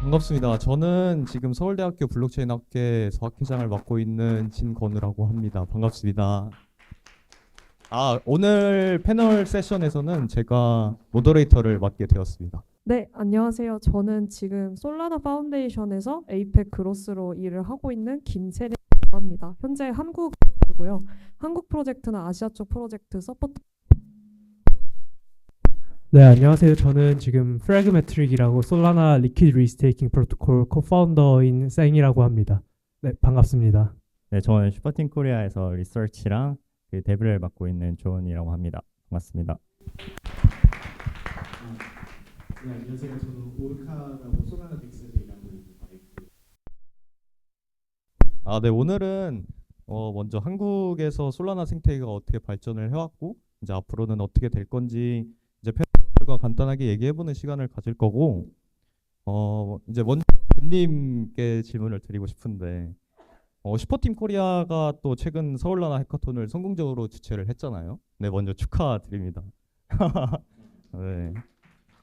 반갑습니다. 저는 지금 서울대학교 블록체인 학회에서 학회장을 맡고 있는 진건우라고 합니다. 반갑습니다. 오늘 패널 세션에서는 제가 모더레이터를 맡게 되었습니다. 네, 안녕하세요. 저는 지금 솔라나 파운데이션에서 에이펙 그로스로 일을 하고 있는 김세린이라고 합니다. 현재 한국 프로젝트고요. 한국 프로젝트는 아시아 쪽 프로젝트 서포트. 네, 안녕하세요. 저는 지금 프래그메트릭이라고 솔라나 리퀴드 리스테이킹 프로토콜 코파운더인 쌩이라고 합니다. 네, 반갑습니다. 네, 저는 슈퍼팀 코리아에서 리서치랑 그 데브를 맡고 있는 조은이라고 합니다. 반갑습니다. 네, 안녕하세요. 저는 오르카라고 솔라나 믹스를 일하고 있는 마이크. 네, 오늘은 먼저 한국에서 솔라나 생태계가 어떻게 발전을 해왔고 이제 앞으로는 어떻게 될 건지 이제 패널과 간단하게 얘기해보는 시간을 가질 거고 이제 먼저 분님께 질문을 드리고 싶은데 슈퍼팀 코리아가 또 최근 서울라나 해커톤을 성공적으로 주최를 했잖아요. 네, 먼저 축하드립니다. 네.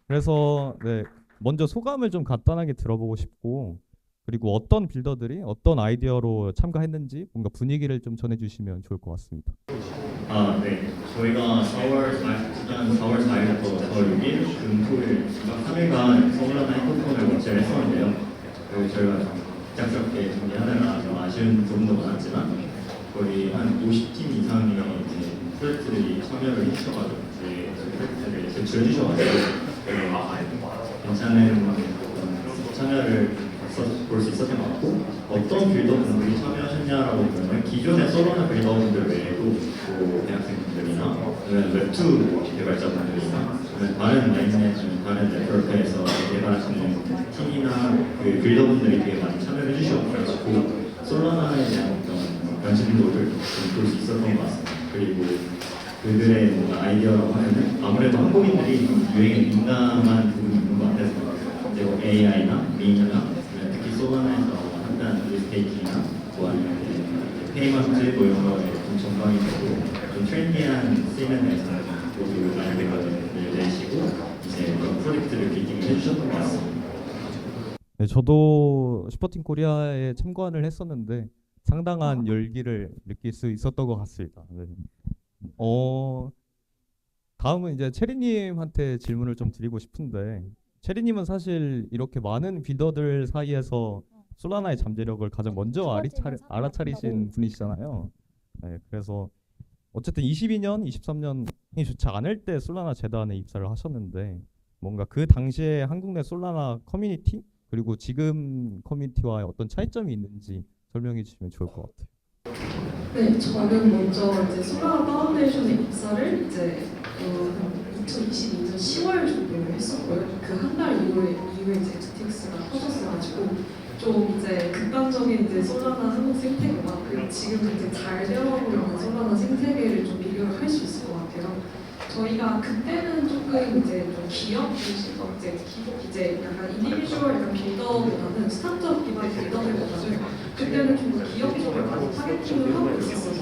그래서 네, 먼저 소감을 좀 간단하게 들어보고 싶고 그리고 어떤 빌더들이 어떤 아이디어로 참가했는지 뭔가 분위기를 좀 전해주시면 좋을 것 같습니다. 네. 저희가 지난 4월 4일부터 4월 6일 금토일 3일간 서울라나 해커톤을 원치를 했었는데요. 저희가 갑작스럽게 준비하느라 좀 아쉬운 부분도 많았지만 거의 한 50팀 이상의 이제 프로젝트들이 참여를 해주셔가지고 저희 프로젝트를 제출해 주셔가지고 괜찮은 참여를 볼 수 있었던 것 같고 어떤 빌더분들이 참여하셨냐라고 보면 기존의 솔라나 빌더분들 외에도 뭐 대학생분들이나 아니면 웹2 개발자분들이나 다른 라인넷 다른 네트워크에서 개발하시는 팀이나 그 빌더분들이 되게 많이 참여해 주셔가지고 솔라나에 대한 어떤 관심도를 좀 볼 수 있었던 것 같습니다. 그리고 그들의 뭔가 아이디어라고 하면은 아무래도 한국인들이 좀 유행에 민감한 부분이 있는 것 같아서 이제 뭐 AI나 민이나 특히 솔라나에서 한다는 리스테이킹이나 뭐 아니면 페이먼트 뭐 이런 거에 좀 전방이 되고 좀 트렌디한 시멘에서 모두 아이디어를 내시고 이제 그런 프로젝트를 빌딩을 해주셨던 것 같습니다. 네, 저도 슈퍼팀 코리아에 참관을 했었는데 상당한 열기를 느낄 수 있었던 것 같습니다. 네. 다음은 이제 체리님한테 질문을 좀 드리고 싶은데 체리님은 사실 이렇게 많은 빌더들 사이에서 솔라나의 잠재력을 가장 먼저 알아차리신 분이시잖아요. 네, 그래서 어쨌든 22년, 23년이 좋지 않을 때 솔라나 재단에 입사를 하셨는데 뭔가 그 당시에 한국 내 솔라나 커뮤니티 그리고 지금 커뮤니티와의 어떤 차이점이 있는지 설명해 주시면 좋을 것 같아요. 네, 저는 먼저 이제 솔라나 파운데이션에 입사를 이제 2022년 10월 정도로 했었고요. 그 한 달 이후에 이제 GTX가 터졌어가지고 좀 이제 극단적인 이제 솔라나 한국 생태계와 그리고 지금 이제 잘 되어가고 있는 솔라나 생태계를 좀 비교를 할 수 있을 것 같아요. 저희가 그때는 조금 이제 좀 기업 중심적 이제 약간 인디비주얼 약간 빌더보다는 스타트업 기반 빌더들보다는 그때는 좀 더 기업 쪽을 많이 타겟팅을 하고 있었어서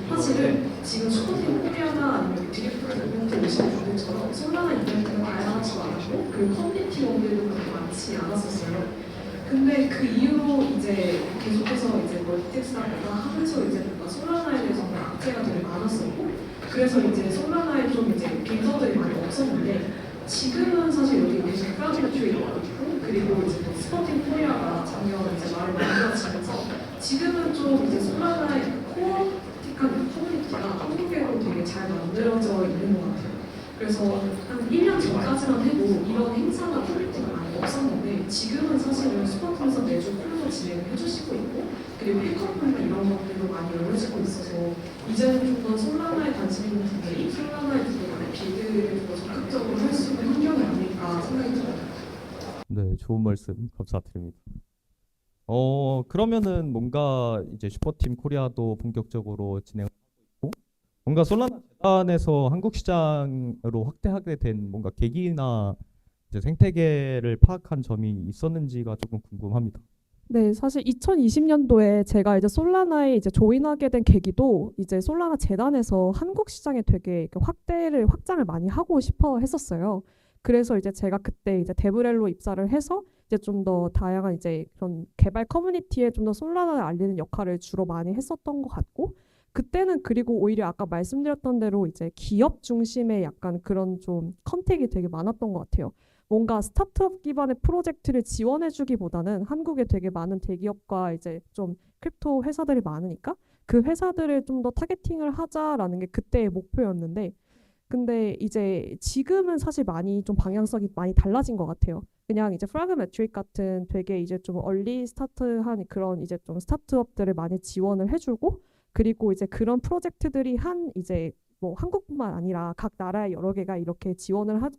사실은 지금 슈퍼팀 코리아나 아니면 드리프트 이벤트 오신 분들처럼 솔라나 이벤트가 다양하지 않았고 그리고 커뮤니티 원들도 그렇게 많지 않았었어요. 근데 그 이후로 이제 계속해서 이제 멀티텍스하거나 하면서 이제 뭔가 솔라나에 대해서 악재가 되게 많았었고 그래서 이제 솔라나에 좀 이제 빌더들이 많이 없었는데 지금은 사실 여기 계신 프라그메트릭이 있고 그리고 이제 또 슈퍼팀 코리아가 작년 이제 말을 만들어지면서 지금은 좀 이제 솔라나의 코어틱한 커뮤니티가 한국에도 되게 잘 만들어져 있는 것 같아요. 그래서 한 1년 전까지만 해도 이런 행사나 커뮤니티가 많이 없었는데 지금은 사실은 슈퍼팀에서 매주 콜로 진행을 해주시고 있고 그리고 해커톤이나 이런 것들도 많이 열려지고 있어서 이제는 좀 더 솔라나에 관심 있는 분들이 솔라나에 두고 간의 빌드를 더 적극적으로 할 수 있는 환경이 아닐까 생각이 들어요. 네, 좋은 말씀 감사드립니다. 그러면은 뭔가 이제 슈퍼팀 코리아도 본격적으로 진행하고 있고 뭔가 솔라나 재단에서 한국 시장으로 확대하게 된 뭔가 계기나 이제 생태계를 파악한 점이 있었는지가 조금 궁금합니다. 네, 사실 2020년도에 제가 이제 솔라나에 이제 조인하게 된 계기도 이제 솔라나 재단에서 한국 시장에 되게 이렇게 확장을 많이 하고 싶어 했었어요. 그래서 이제 제가 그때 이제 데브렐로 입사를 해서 이제 좀 더 다양한 이제 그런 개발 커뮤니티에 좀 더 솔라나를 알리는 역할을 주로 많이 했었던 것 같고, 그때는 그리고 오히려 아까 말씀드렸던 대로 이제 기업 중심의 약간 그런 좀 컨택이 되게 많았던 것 같아요. 뭔가 스타트업 기반의 프로젝트를 지원해주기보다는 한국에 되게 많은 대기업과 이제 좀 크립토 회사들이 많으니까 그 회사들을 좀 더 타겟팅을 하자라는 게 그때의 목표였는데, 근데 이제 지금은 사실 많이 좀 방향성이 많이 달라진 것 같아요. 그냥 이제 프라그메트릭 같은 되게 이제 좀 얼리 스타트한 그런 이제 좀 스타트업들을 많이 지원을 해주고, 그리고 이제 그런 프로젝트들이 한 이제 뭐 한국뿐만 아니라 각 나라의 여러 개가 이렇게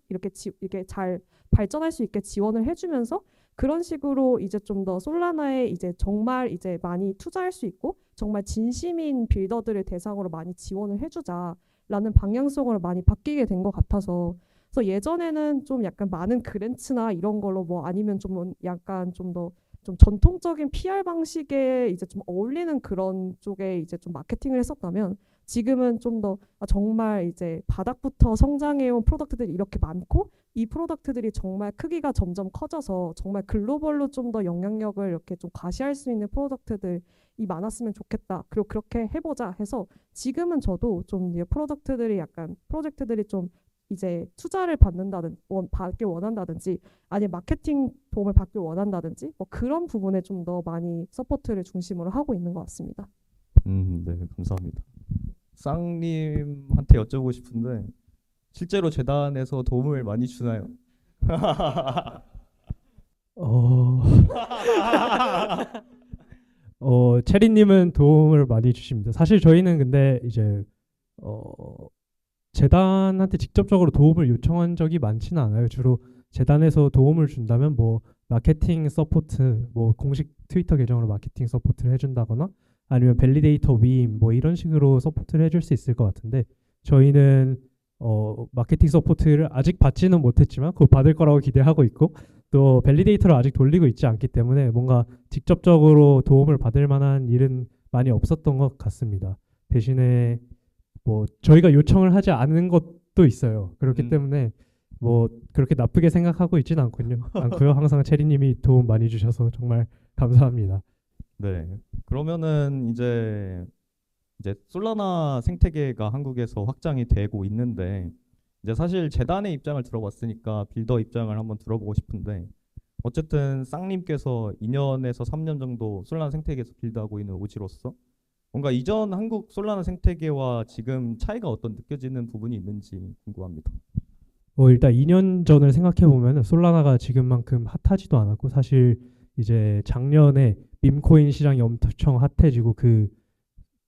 이렇게 잘 발전할 수 있게 지원을 해주면서 그런 식으로 이제 좀 더 솔라나에 이제 정말 이제 많이 투자할 수 있고 정말 진심인 빌더들을 대상으로 많이 지원을 해주자라는 방향성으로 많이 바뀌게 된 것 같아서, 그래서 예전에는 좀 약간 많은 그랜츠나 이런 걸로 뭐 아니면 좀 약간 좀 더 좀 전통적인 PR 방식에 이제 좀 어울리는 그런 쪽에 이제 좀 마케팅을 했었다면, 지금은 좀 더 정말 이제 바닥부터 성장해온 프로덕트들이 이렇게 많고 이 프로덕트들이 정말 크기가 점점 커져서 정말 글로벌로 좀 더 영향력을 이렇게 좀 과시할 수 있는 프로덕트들이 많았으면 좋겠다. 그리고 그렇게 해보자 해서 지금은 저도 좀 이제 프로젝트들이 좀 이제 투자를 받길 원한다든지 아니면 마케팅 도움을 받길 원한다든지 뭐 그런 부분에 좀 더 많이 서포트를 중심으로 하고 있는 것 같습니다. 네, 감사합니다. 쌍님한테 여쭤보고 싶은데 실제로 재단에서 도움을 많이 주나요? 어, 체리님은 도움을 많이 주십니다. 사실 저희는 근데 이제 재단한테 직접적으로 도움을 요청한 적이 많지는 않아요. 주로 재단에서 도움을 준다면 뭐 마케팅 서포트, 뭐 공식 트위터 계정으로 마케팅 서포트를 해준다거나 아니면 밸리데이터 위임 뭐 이런 식으로 서포트를 해줄 수 있을 것 같은데, 저희는 마케팅 서포트를 아직 받지는 못했지만 곧 받을 거라고 기대하고 있고, 또 밸리데이터를 아직 돌리고 있지 않기 때문에 뭔가 직접적으로 도움을 받을 만한 일은 많이 없었던 것 같습니다. 대신에 뭐 저희가 요청을 하지 않은 것도 있어요. 그렇기 때문에 뭐 그렇게 나쁘게 생각하고 있지는 않고요. 항상 체리님이 도움 많이 주셔서 정말 감사합니다. 네. 그러면은 이제 솔라나 생태계가 한국에서 확장이 되고 있는데, 이제 사실 재단의 입장을 들어봤으니까 빌더 입장을 한번 들어보고 싶은데, 어쨌든 쌍님께서 2년에서 3년 정도 솔라나 생태계에서 빌드하고 있는 오지로서 뭔가 이전 한국 솔라나 생태계와 지금 차이가 어떤 느껴지는 부분이 있는지 궁금합니다. 일단 2년 전을 생각해 보면 솔라나가 지금만큼 핫하지도 않았고, 사실 이제 작년에 밈코인 시장이 엄청 핫해지고 그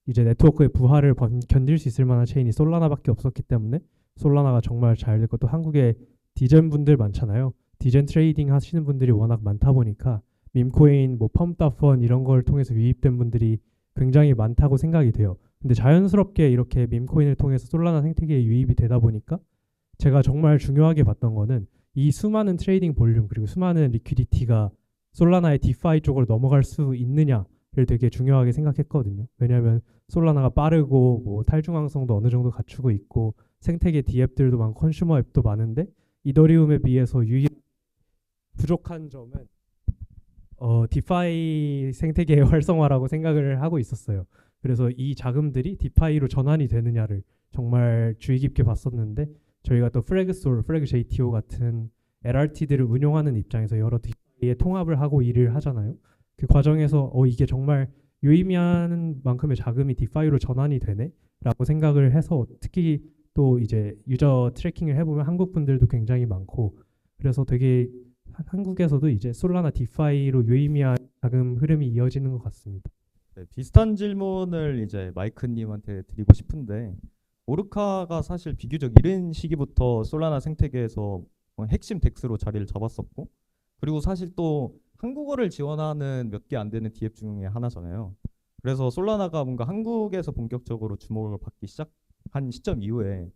이제 네트워크의 부활을 견딜 수 있을 만한 체인이 솔라나밖에 없었기 때문에 솔라나가 정말 잘 됐고, 또 한국에 디젠 분들 많잖아요. 디젠 트레이딩 하시는 분들이 워낙 많다 보니까 밈코인, 뭐 펌다펀 이런 걸 통해서 유입된 분들이 굉장히 많다고 생각이 돼요. 근데 자연스럽게 이렇게 밈코인을 통해서 솔라나 생태계에 유입이 되다 보니까 제가 정말 중요하게 봤던 거는 이 수많은 트레이딩 볼륨 그리고 수많은 리퀴디티가 솔라나의 디파이 쪽으로 넘어갈 수 있느냐를 되게 중요하게 생각했거든요. 왜냐하면 솔라나가 빠르고 뭐 탈중앙성도 어느 정도 갖추고 있고 생태계 D앱들도 많고 컨슈머 앱도 많은데, 이더리움에 비해서 부족한 점은 디파이 생태계의 활성화라고 생각을 하고 있었어요. 그래서 이 자금들이 디파이로 전환이 되느냐를 정말 주의 깊게 봤었는데, 저희가 또 프래그솔, 프래그 JTO 같은 LRT들을 운용하는 입장에서 여러 디파이의 통합을 하고 일을 하잖아요. 그 과정에서 이게 정말 유의미한 만큼의 자금이 디파이로 전환이 되네 라고 생각을 해서, 특히 또 이제 유저 트래킹을 해보면 한국 분들도 굉장히 많고, 그래서 되게 한국에서도 이제 솔라나 디파이로 유의미한 자금 흐름이 이어지는 것 같습니다. 네, 비슷한 질문을 이제 마이크님한테 드리고 싶은데, 오르카가 사실 비교적 이른 시기부터 솔라나 생태계에서 핵심 덱스로 자리를 잡았었고, 그리고 사실 또 한국어를 지원하는 몇 개 안 되는 디앱 중에 하나잖아요. 그래서 솔라나가 뭔가 한국에서 본격적으로 주목을 받기 시작한 시점 이후에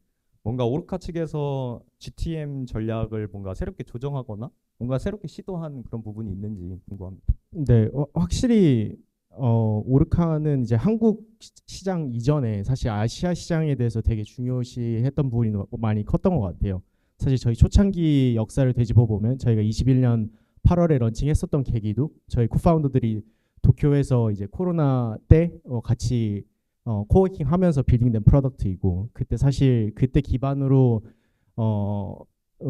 뭔가 오르카 측에서 GTM 전략을 뭔가 새롭게 조정하거나 뭔가 새롭게 시도한 그런 부분이 있는지 궁금합니다. 네, 확실히 오르카는 이제 한국 시장 이전에 사실 아시아 시장에 대해서 되게 중요시했던 부분이 많이 컸던 것 같아요. 사실 저희 초창기 역사를 되짚어 보면 저희가 21년 8월에 런칭했었던 계기도 저희 코파운더들이 도쿄에서 이제 코로나 때 같이 코워킹 하면서 빌딩된 프로덕트이고, 그때 사실 그때 기반으로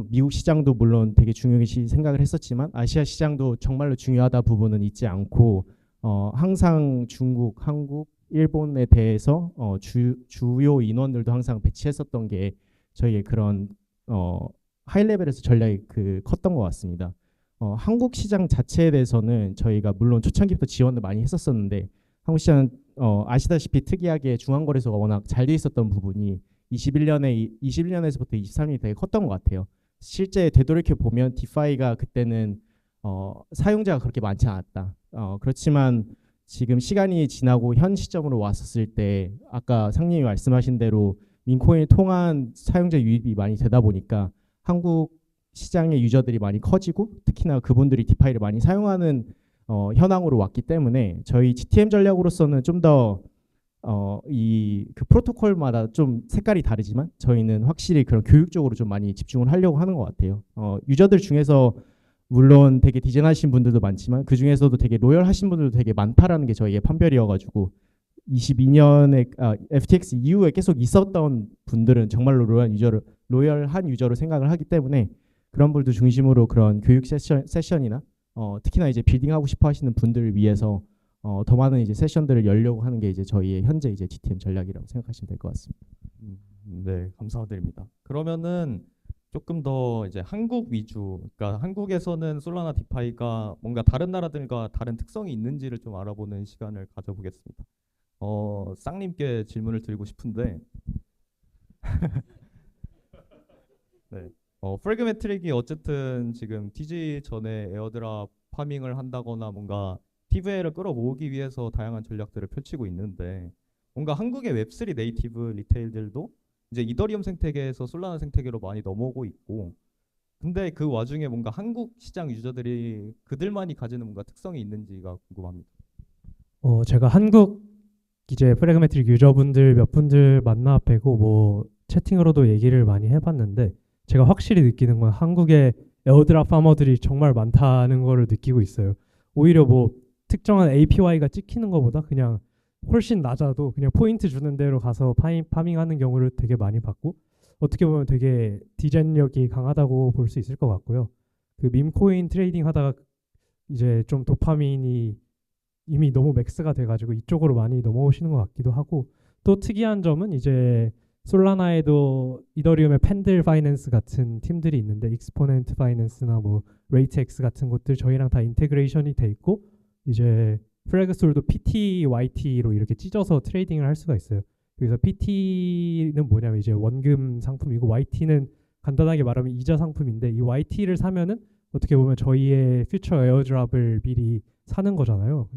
미국 시장도 물론 되게 중요시 생각을 했었지만 아시아 시장도 정말로 중요하다 부분은 잊지 않고 항상 중국, 한국, 일본에 대해서 주요 인원들도 항상 배치했었던 게 저희의 그런 하이 레벨에서 전략이 컸던 것 같습니다. 한국 시장 자체에 대해서는 저희가 물론 초창기부터 지원을 많이 했었었는데, 한국 시장은 아시다시피 특이하게 중앙거래소가 워낙 잘 돼 있었던 부분이 21년에서부터 23년이 되게 컸던 것 같아요. 실제 되돌이켜 보면 디파이가 그때는 사용자가 그렇게 많지 않았다. 그렇지만 지금 시간이 지나고 현 시점으로 왔었을 때 아까 상님이 말씀하신 대로 민코인을 통한 사용자 유입이 많이 되다 보니까 한국 시장의 유저들이 많이 커지고 특히나 그분들이 디파이를 많이 사용하는 현황으로 왔기 때문에 저희 GTM 전략으로서는 좀 더 그 프로토콜마다 좀 색깔이 다르지만 저희는 확실히 그런 교육적으로 좀 많이 집중을 하려고 하는 것 같아요. 유저들 중에서 물론 되게 디자인하신 분들도 많지만 그 중에서도 되게 로열하신 분들도 되게 많다라는 게 저희의 판별이어가지고 22년에 FTX 이후에 계속 있었던 분들은 정말로 로열한 유저로 생각을 하기 때문에 그런 분들 중심으로 그런 교육 세션이나 특히나 이제 빌딩하고 싶어 하시는 분들을 위해서 더 많은 이제 세션들을 열려고 하는 게 이제 저희의 현재 이제 GTM 전략이라고 생각하시면 될 것 같습니다. 네, 감사드립니다. 그러면은 조금 더 이제 한국 위주, 그러니까 한국에서는 솔라나 디파이가 뭔가 다른 나라들과 다른 특성이 있는지를 좀 알아보는 시간을 가져보겠습니다. 쌍님께 질문을 드리고 싶은데, 네, 프래그매트릭이 어쨌든 지금 TG 전에 에어드랍 파밍을 한다거나 뭔가 TVL을 끌어모으기 위해서 다양한 전략들을 펼치고 있는데, 뭔가 한국의 웹3 네이티브 리테일들도 이제 이더리움 생태계에서 솔라나 생태계로 많이 넘어오고 있고, 근데 그 와중에 뭔가 한국 시장 유저들이 그들만이 가지는 뭔가 특성이 있는지가 궁금합니다. 제가 한국 이제 프래그매트릭 유저분들 몇 분들 만나 뵈고 뭐 채팅으로도 얘기를 많이 해봤는데, 제가 확실히 느끼는 건 한국의 에어드랍 파머들이 정말 많다는 거를 느끼고 있어요. 오히려 뭐 특정한 APY가 찍히는 것보다 그냥 훨씬 낮아도 그냥 포인트 주는 대로 가서 파밍하는 경우를 되게 많이 봤고, 어떻게 보면 되게 디자인력이 강하다고 볼 수 있을 것 같고요. 그 밈코인 트레이딩 하다가 이제 좀 도파민이 이미 너무 맥스가 돼가지고 이쪽으로 많이 넘어오시는 것 같기도 하고, 또 특이한 점은 이제 솔라나에도 이더리움의 팬들 파이낸스 같은 팀들이 있는데, 익스포넨트 파이낸스나 뭐 레이트X 같은 곳들 저희랑 다 인테그레이션이 돼 있고, 이제 프래그솔도 PT, YT로 이렇게 찢어서 트레이딩을 할 수가 있어요. 그래서 PT는 뭐냐면 이제 원금 상품이고, YT는 간단하게 말하면 이자 상품인데, 이 YT를 사면은 어떻게 보면 저희의 퓨처 에어드랍을 미리 사는 거잖아요.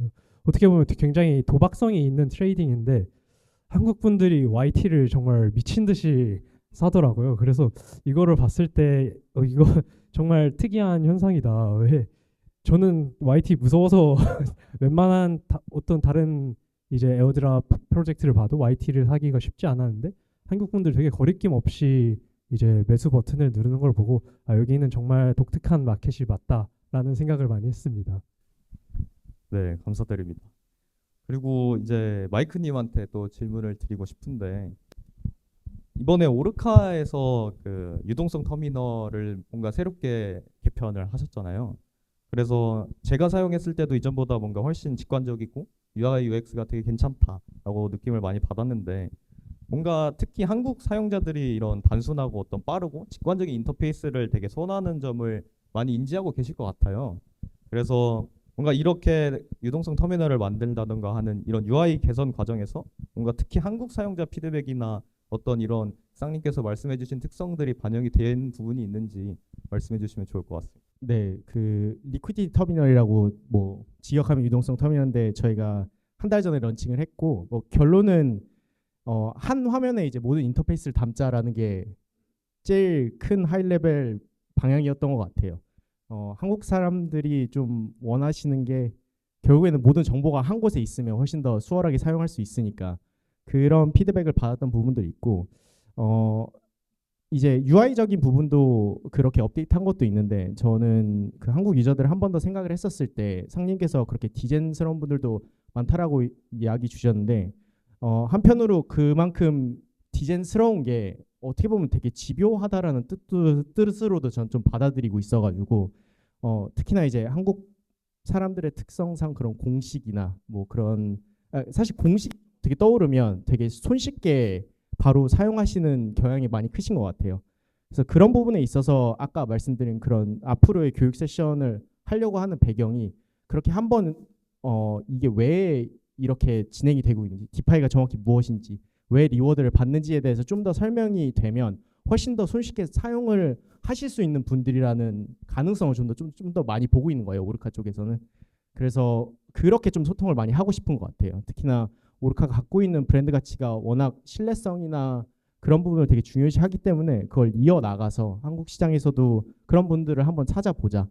어떻게 보면 굉장히 도박성이 있는 트레이딩인데 한국 분들이 YT를 정말 미친 듯이 사더라고요. 그래서 이거를 봤을 때 이거 정말 특이한 현상이다. 왜 저는 YT 무서워서 웬만한 어떤 다른 이제 에어드랍 프로젝트를 봐도 YT를 사기가 쉽지 않았는데, 한국 분들 되게 거리낌 없이 이제 매수 버튼을 누르는 걸 보고 여기는 정말 독특한 마켓이 맞다라는 생각을 많이 했습니다. 네, 감사드립니다. 그리고 이제 마이크님한테 또 질문을 드리고 싶은데, 이번에 오르카에서 그 유동성 터미널을 뭔가 새롭게 개편을 하셨잖아요. 그래서 제가 사용했을 때도 이전보다 뭔가 훨씬 직관적이고 UI UX가 되게 괜찮다라고 느낌을 많이 받았는데, 뭔가 특히 한국 사용자들이 이런 단순하고 어떤 빠르고 직관적인 인터페이스를 되게 선호하는 점을 많이 인지하고 계실 것 같아요. 그래서 뭔가 이렇게 유동성 터미널을 만든다던가 하는 이런 UI 개선 과정에서 뭔가 특히 한국 사용자 피드백이나 어떤 이런 쌍님께서 말씀해주신 특성들이 반영이 된 부분이 있는지 말씀해주시면 좋을 것 같습니다. 네, 그 리퀴디티 터미널이라고 뭐 직역하면 유동성 터미널인데 저희가 한 달 전에 런칭을 했고, 뭐 결론은 한 화면에 이제 모든 인터페이스를 담자라는 게 제일 큰 하이 레벨 방향이었던 것 같아요. 한국 사람들이 좀 원하시는 게 결국에는 모든 정보가 한 곳에 있으면 훨씬 더 수월하게 사용할 수 있으니까 그런 피드백을 받았던 부분도 있고 이제 UI적인 부분도 그렇게 업데이트한 것도 있는데 저는 그 한국 유저들을 한 번 더 생각을 했었을 때 상님께서 그렇게 디젠스러운 분들도 많다라고 이야기 주셨는데 한편으로 그만큼 디젠스러운 게 어떻게 보면 되게 집요하다라는 뜻으로도 전 좀 받아들이고 있어가지고 특히나 이제 한국 사람들의 특성상 그런 공식이나 뭐 그런 사실 공식 되게 떠오르면 되게 손쉽게 바로 사용하시는 경향이 많이 크신 것 같아요. 그래서 그런 부분에 있어서 아까 말씀드린 그런 앞으로의 교육 세션을 하려고 하는 배경이 그렇게 한번 이게 왜 이렇게 진행이 되고 있는지, 디파이가 정확히 무엇인지, 왜 리워드를 받는지에 대해서 좀 더 설명이 되면 훨씬 더 손쉽게 사용을 하실 수 있는 분들이라는 가능성을 좀 더 많이 보고 있는 거예요, 오르카 쪽에서는. 그래서 그렇게 좀 소통을 많이 하고 싶은 것 같아요. 특히나 오르카가 갖고 있는 브랜드 가치가 워낙 신뢰성이나 그런 부분을 되게 중요시하기 때문에 그걸 이어나가서 한국 시장에서도 그런 분들을 한번 찾아보자.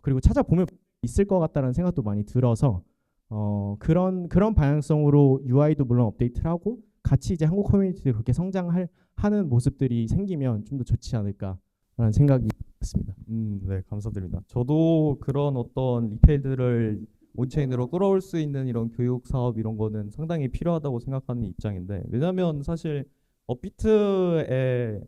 그리고 찾아보면 있을 것 같다는 생각도 많이 들어서 그런 방향성으로 UI도 물론 업데이트를 하고 같이 이제 한국 커뮤니티도 그렇게 하는 모습들이 생기면 좀 더 좋지 않을까라는 생각이 있습니다. 네, 감사드립니다. 저도 그런 어떤 리테일들을 온체인으로 끌어올 수 있는 이런 교육 사업 이런 거는 상당히 필요하다고 생각하는 입장인데, 왜냐면 사실 업비트에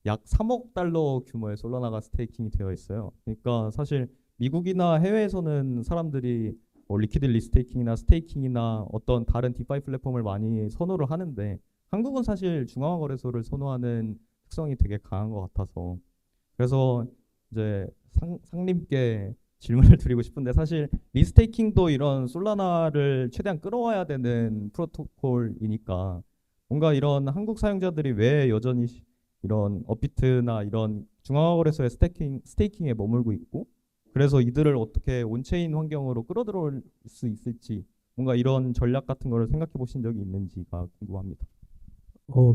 약 3억 달러 규모의 솔라나가 스테이킹이 되어 있어요. 그러니까 사실 미국이나 해외에서는 사람들이 리퀴드 리스테이킹이나 스테이킹이나 어떤 다른 디파이 플랫폼을 많이 선호를 하는데 한국은 사실 중앙화 거래소를 선호하는 특성이 되게 강한 것 같아서, 그래서 이제 상님께 질문을 드리고 싶은데, 사실 리스테이킹도 이런 솔라나를 최대한 끌어와야 되는 프로토콜이니까 뭔가 이런 한국 사용자들이 왜 여전히 이런 업비트나 이런 중앙화 거래소의 스테이킹에 머물고 있고, 그래서 이들을 어떻게 온체인 환경으로 끌어들여올 수 있을지, 뭔가 이런 전략 같은 거를 생각해 보신 적이 있는지가 궁금합니다.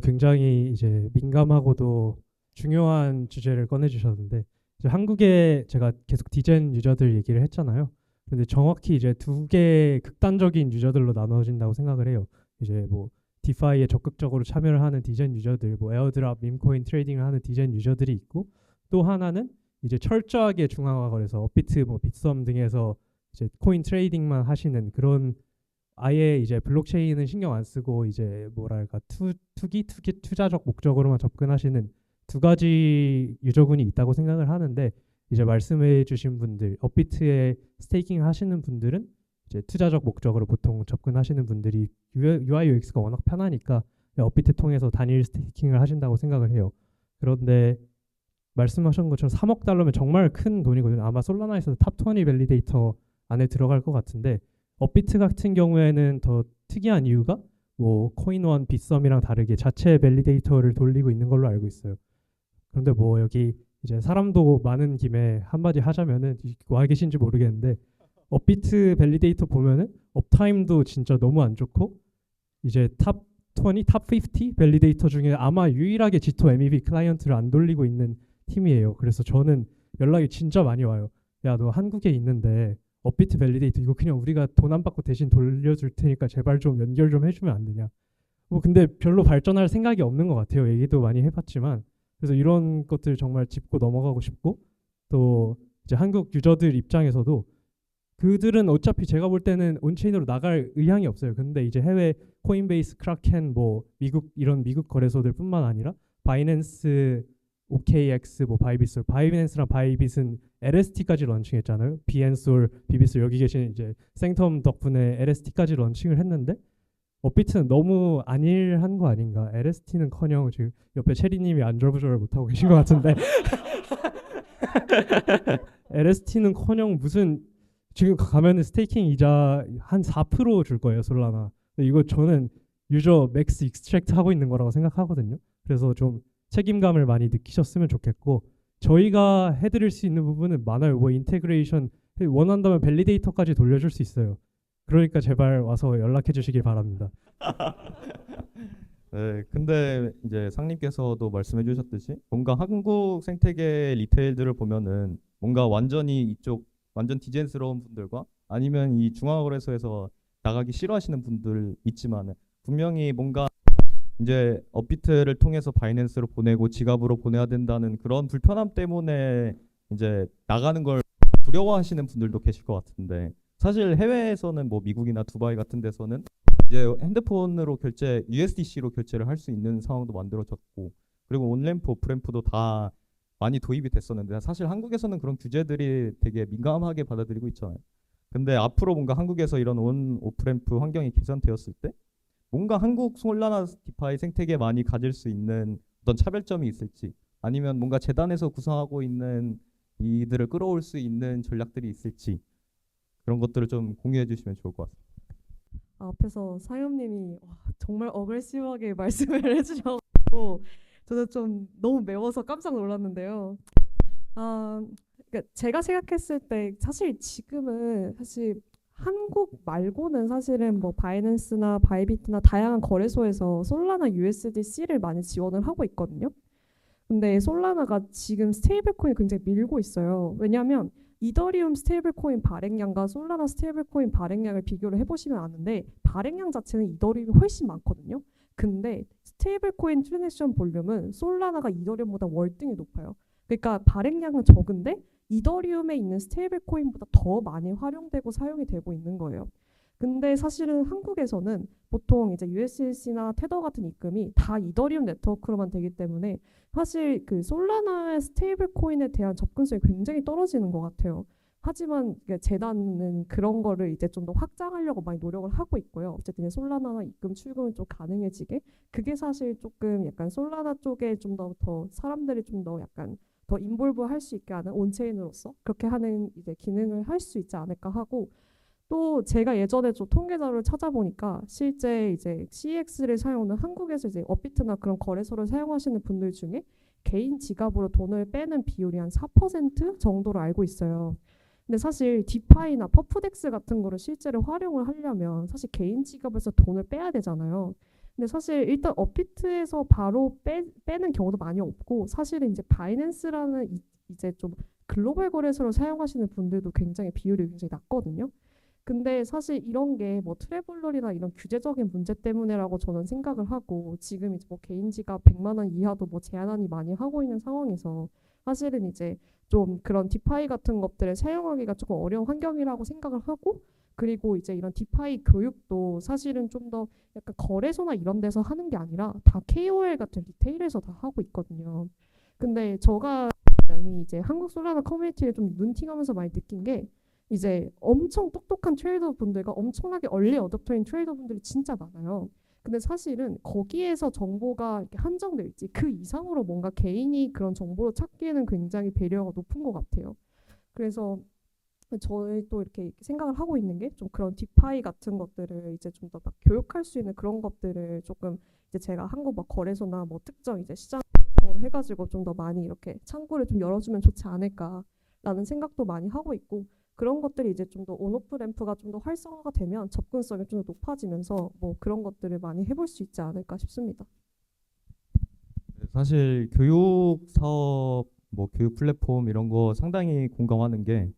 굉장히 이제 민감하고도 중요한 주제를 꺼내주셨는데, 이제 한국에 제가 계속 디젠 유저들 얘기를 했잖아요. 근데 정확히 이제 두 개의 극단적인 유저들로 나눠진다고 생각을 해요. 이제 뭐 디파이에 적극적으로 참여를 하는 디젠 유저들, 뭐 에어드랍, 밈코인 트레이딩을 하는 디젠 유저들이 있고, 또 하나는 이제 철저하게 중앙화 거래소, 업비트, 뭐 빗썸 등에서 이제 코인 트레이딩만 하시는 그런, 아예 이제 블록체인은 신경 안 쓰고 이제 뭐랄까 투자적 목적으로만 접근하시는 두 가지 유저군이 있다고 생각을 하는데, 이제 말씀해 주신 분들, 업비트에 스테이킹 하시는 분들은 이제 투자적 목적으로 보통 접근하시는 분들이 UI UX가 워낙 편하니까 업비트 통해서 단일 스테이킹을 하신다고 생각을 해요. 그런데 말씀하신 것처럼 3억 달러면 정말 큰 돈이거든요. 아마 솔라나에서 탑20 밸리데이터 안에 들어갈 것 같은데, 업비트 같은 경우에는 더 특이한 이유가 뭐 코인원, 빗썸이랑 다르게 자체 밸리데이터를 돌리고 있는 걸로 알고 있어요. 그런데 뭐 여기 이제 사람도 많은 김에 한마디 하자면은, 와 계신지 모르겠는데 업비트 밸리데이터 보면은 업타임도 진짜 너무 안 좋고, 이제 탑20, 탑50 밸리데이터 중에 아마 유일하게 지토 MEV 클라이언트를 안 돌리고 있는 팀이에요. 그래서 저는 연락이 진짜 많이 와요. 야, 너 한국에 있는데 업비트 밸리데이터 이거 그냥 우리가 돈 안 받고 대신 돌려줄 테니까 제발 좀 연결 좀 해주면 안 되냐. 뭐 근데 별로 발전할 생각이 없는 것 같아요. 얘기도 많이 해봤지만. 그래서 이런 것들 정말 짚고 넘어가고 싶고, 또 이제 한국 유저들 입장에서도 그들은 어차피 제가 볼 때는 온체인으로 나갈 의향이 없어요. 근데 이제 해외 코인베이스, 크라켄, 뭐 미국 이런 미국 거래소들뿐만 아니라 바이낸스, OKX, 뭐 바이빗솔, 바이낸스랑 바이빗은 LST까지 런칭했잖아요. 비앤솔, 비빗솔, 여기 계신 이제 생텀 덕분에 LST까지 런칭을 했는데, 업비트는 너무 안일한 거 아닌가. LST는커녕 지금 옆에 체리님이 안절부절 못하고 계신 것 같은데 LST는커녕 무슨, 지금 가면은 스테이킹 이자 한 4% 줄 거예요, 솔라나. 근데 이거 저는 유저 맥스 익스트랙트 하고 있는 거라고 생각하거든요. 그래서 좀 책임감을 많이 느끼셨으면 좋겠고, 저희가 해드릴 수 있는 부분은 많아요. 뭐 인테그레이션 원한다면 밸리데이터까지 돌려줄 수 있어요. 그러니까 제발 와서 연락해 주시길 바랍니다. 네, 근데 이제 상님께서도 말씀해 주셨듯이 뭔가 한국 생태계 리테일들을 보면은 뭔가 완전히 이쪽 완전 디자인스러운 분들과 아니면 이 중앙거래소에서 나가기 싫어하시는 분들 있지만 분명히 뭔가 이제 업비트를 통해서 바이낸스로 보내고 지갑으로 보내야 된다는 그런 불편함 때문에 이제 나가는 걸 두려워하시는 분들도 계실 것 같은데 사실 해외에서는 뭐 미국이나 두바이 같은 데서는 이제 핸드폰으로 결제 USDC로 결제를 할 수 있는 상황도 만들어졌고 그리고 온램프 오프램프도 다 많이 도입이 됐었는데 사실 한국에서는 그런 규제들이 되게 민감하게 받아들이고 있잖아요. 근데 앞으로 뭔가 한국에서 이런 온 오프램프 환경이 개선되었을 때 뭔가 한국 솔라나 디파이 생태계 많이 가질 수 있는 어떤 차별점이 있을지 아니면 뭔가 재단에서 구성하고 있는 이들을 끌어올 수 있는 전략들이 있을지 그런 것들을 좀 공유해 주시면 좋을 것 같습니다. 앞에서 사연님이 정말 어그레시브하게 말씀을 해주셔가지고 저도 좀 너무 매워서 깜짝 놀랐는데요. 그러니까 제가 생각했을 때 사실 지금은 사실 한국 말고는 사실은 뭐 바이낸스나 바이비트나 다양한 거래소에서 솔라나 USDC를 많이 지원을 하고 있거든요. 근데 솔라나가 지금 스테이블 코인 굉장히 밀고 있어요. 왜냐하면 이더리움 스테이블 코인 발행량과 솔라나 스테이블 코인 발행량을 비교를 해보시면 아는데 발행량 자체는 이더리움이 훨씬 많거든요. 근데 스테이블 코인 트랜잭션 볼륨은 솔라나가 이더리움보다 월등히 높아요. 그러니까 발행량은 적은데 이더리움에 있는 스테이블 코인보다 더 많이 활용되고 사용이 되고 있는 거예요. 근데 사실은 한국에서는 보통 이제 USDC나 테더 같은 입금이 다 이더리움 네트워크로만 되기 때문에 사실 그 솔라나의 스테이블 코인에 대한 접근성이 굉장히 떨어지는 것 같아요. 하지만 재단은 그런 거를 이제 좀 더 확장하려고 많이 노력을 하고 있고요. 어쨌든 솔라나나 입금 출금이 좀 가능해지게 그게 사실 조금 약간 솔라나 쪽에 좀 더 사람들이 좀 더 약간 더 인볼브 할 수 있게 하는 온체인으로서 그렇게 하는 이제 기능을 할 수 있지 않을까 하고 또 제가 예전에 좀 통계 자료를 찾아보니까 실제 이제 CEX를 사용하는 한국에서 이제 업비트나 그런 거래소를 사용하시는 분들 중에 개인 지갑으로 돈을 빼는 비율이 한 4% 정도로 알고 있어요. 근데 사실 디파이나 퍼프덱스 같은 거를 실제로 활용을 하려면 사실 개인 지갑에서 돈을 빼야 되잖아요. 근데 사실 일단 업비트에서 바로 빼는 경우도 많이 없고 사실은 이제 바이낸스라는 이제 좀 글로벌 거래소를 사용하시는 분들도 굉장히 비율이 굉장히 낮거든요. 근데 사실 이런 게 뭐 트래블러리나 이런 규제적인 문제 때문에라고 저는 생각을 하고 지금 이제 뭐 개인 지갑 100만 원 이하도 뭐 제한하니 많이 하고 있는 상황에서 사실은 이제 좀 그런 디파이 같은 것들을 사용하기가 조금 어려운 환경이라고 생각을 하고 그리고 이제 이런 디파이 교육도 사실은 좀 더 약간 거래소나 이런 데서 하는 게 아니라 다 KOL 같은 리테일에서 다 하고 있거든요. 근데 제가 이제 한국 솔라나 커뮤니티를 좀 눈팅하면서 많이 느낀 게 이제 엄청 똑똑한 트레이더 분들과 엄청나게 얼리 어댑터인 트레이더 분들이 진짜 많아요. 근데 사실은 거기에서 정보가 이렇게 한정돼 있지 그 이상으로 뭔가 개인이 그런 정보를 찾기에는 굉장히 배려가 높은 것 같아요. 그래서 저희 또 이렇게 생각을 하고 있는 게 좀 그런 디파이 같은 것들을 이제 좀 더 막 교육할 수 있는 그런 것들을 조금 이제 제가 한국 막 거래소나 뭐 특정 이제 시장으로 해가지고 좀 더 많이 이렇게 창구를 좀 열어주면 좋지 않을까라는 생각도 많이 하고 있고 그런 것들이 이제 좀 더 온오프 램프가 좀 더 활성화가 되면 접근성이 좀 더 높아지면서 뭐 그런 것들을 많이 해볼 수 있지 않을까 싶습니다. 사실 교육 사업, 뭐 교육 플랫폼 이런 거 상당히 공감하는 게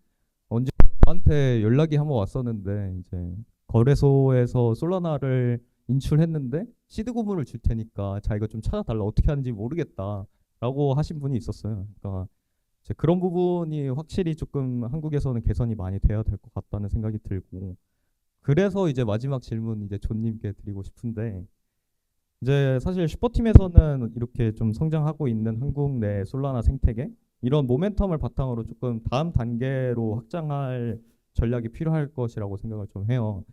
언제 저한테 연락이 한번 왔었는데 이제 거래소에서 솔라나를 인출했는데 시드 구문을 줄 테니까 자기가 좀 찾아달라 어떻게 하는지 모르겠다라고 하신 분이 있었어요. 그러니까 이제 그런 부분이 확실히 조금 한국에서는 개선이 많이 돼야 될 것 같다는 생각이 들고 그래서 이제 마지막 질문 이제 존님께 드리고 싶은데 이제 사실 슈퍼팀에서는 이렇게 좀 성장하고 있는 한국 내 솔라나 생태계 이런 모멘텀을 바탕으로 조금 다음 단계로 확장할 전략이 필요할 것이라고 생각을 좀 해요.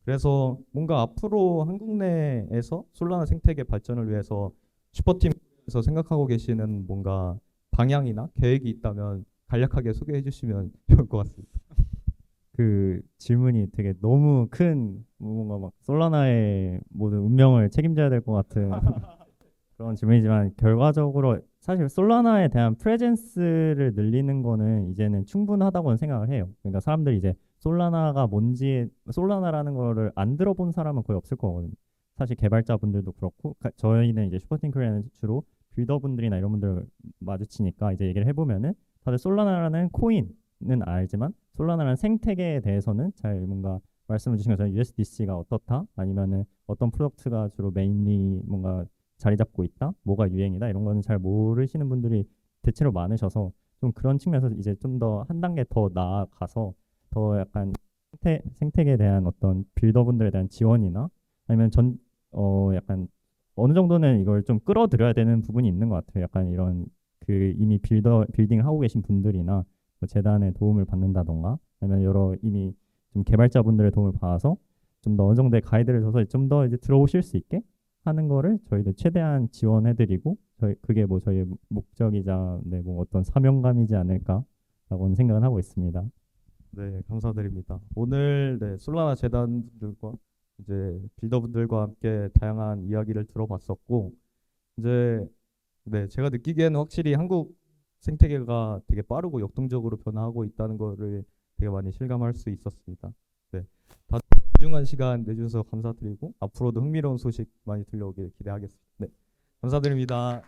그래서 뭔가 앞으로 한국 내에서 솔라나 생태계 발전을 위해서 슈퍼팀에서 생각하고 계시는 뭔가 방향이나 계획이 있다면 간략하게 소개해 주시면 좋을 것 같습니다. 그 질문이 되게 너무 큰 뭔가 막 솔라나의 모든 운명을 책임져야 될 것 같은 그런 질문이지만 결과적으로 사실 솔라나에 대한 프레젠스를 늘리는 거는 이제는 충분하다고는 생각을 해요. 그러니까 사람들이 이제 솔라나가 뭔지 솔라나라는 거를 안 들어본 사람은 거의 없을 거거든요. 사실 개발자분들도 그렇고 저희는 이제 슈퍼팀 코리아는 주로 빌더분들이나 이런 분들 마주치니까 이제 얘기를 해보면은 다들 솔라나라는 코인은 알지만 솔라나라는 생태계에 대해서는 잘 뭔가 말씀해 주신 것처럼 USDC가 어떻다 아니면은 어떤 프로덕트가 주로 메인리 뭔가 자리 잡고 있다 뭐가 유행이다 이런 거는 잘 모르시는 분들이 대체로 많으셔서 좀 그런 측면에서 이제 좀 더 한 단계 더 나아가서 더 약간 생태계에 대한 어떤 빌더분들에 대한 지원이나 아니면 약간 어느 정도는 이걸 좀 끌어들여야 되는 부분이 있는 것 같아요. 약간 이런 그 이미 빌딩을 하고 계신 분들이나 뭐 재단의 도움을 받는다던가 아니면 여러 이미 좀 개발자분들의 도움을 받아서 좀 더 어느 정도의 가이드를 줘서 좀 더 이제 들어오실 수 있게 하는 거를 저희도 최대한 지원해드리고 그게 뭐 저희의 목적이자 네, 뭐 어떤 사명감이지 않을까라고는 생각을 하고 있습니다. 네, 감사드립니다. 오늘 네, 솔라나 재단들과 이제 빌더분들과 함께 다양한 이야기를 들어봤었고 이제 네, 제가 느끼기에는 확실히 한국 생태계가 되게 빠르고 역동적으로 변화하고 있다는 거를 되게 많이 실감할 수 있었습니다. 네, 다들 귀중한 시간 내주셔서 감사드리고 앞으로도 흥미로운 소식 많이 들려오길 기대하겠습니다. 네, 감사드립니다.